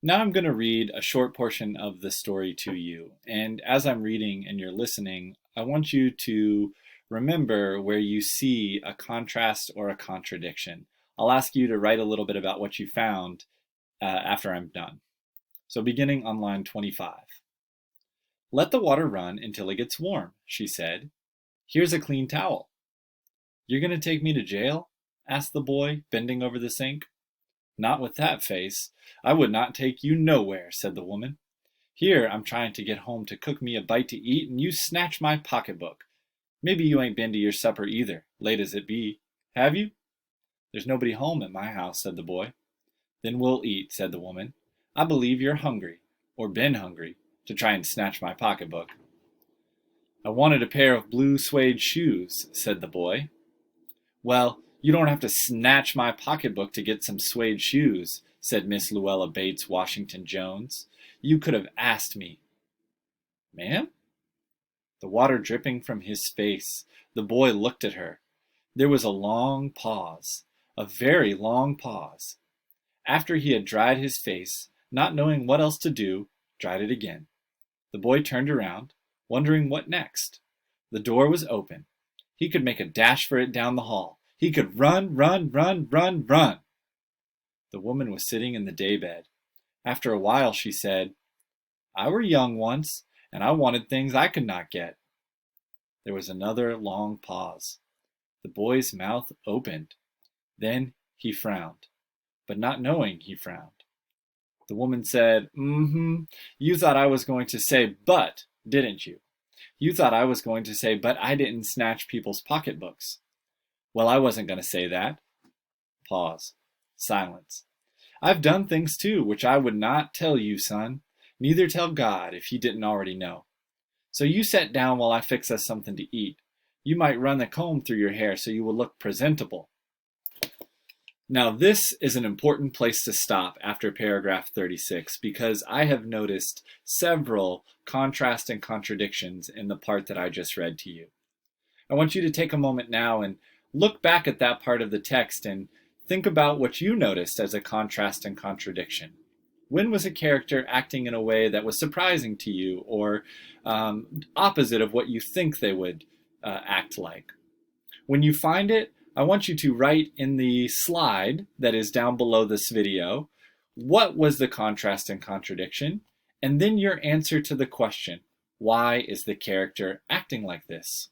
Now I'm going to read a short portion of the story to you. And as I'm reading and you're listening, I want you to remember where you see a contrast or a contradiction. I'll ask you to write a little bit about what you found after I'm done. So beginning on line 25. Let the water run until it gets warm, she said. Here's a clean towel. You're going to take me to jail? Asked the boy, bending over the sink. Not with that face. I would not take you nowhere, said the woman. Here I'm trying to get home to cook me a bite to eat, and you snatch my pocketbook. Maybe you ain't been to your supper either, late as it be. Have you? There's nobody home at my house, said the boy. Then we'll eat, said the woman. I believe you're hungry, or been hungry, to try and snatch my pocketbook. I wanted a pair of blue suede shoes, said the boy. Well, you don't have to snatch my pocketbook to get some suede shoes, said Miss Luella Bates Washington Jones. You could have asked me. Ma'am? The water dripping from his face, the boy looked at her. There was a long pause, a very long pause. After he had dried his face, not knowing what else to do, dried it again. The boy turned around, wondering what next. The door was open. He could make a dash for it down the hall. He could run, run, run, run, run. The woman was sitting in the daybed. After a while she said, I were young once, and I wanted things I could not get. There was another long pause. The boy's mouth opened. Then he frowned, but not knowing he frowned. The woman said, you thought I was going to say but, didn't you? You thought I was going to say, but I didn't snatch people's pocketbooks. Well, I wasn't going to say that. Pause. Silence. I've done things too, which I would not tell you, son. Neither tell God, if he didn't already know. So you sit down while I fix us something to eat. You might run the comb through your hair so you will look presentable. Now this is an important place to stop after paragraph 36 because I have noticed several contrast and contradictions in the part that I just read to you. I want you to take a moment now and look back at that part of the text and think about what you noticed as a contrast and contradiction. When was a character acting in a way that was surprising to you or opposite of what you think they would act like? When you find it, I want you to write in the slide that is down below this video, what was the contrast and contradiction? And then your answer to the question, why is the character acting like this?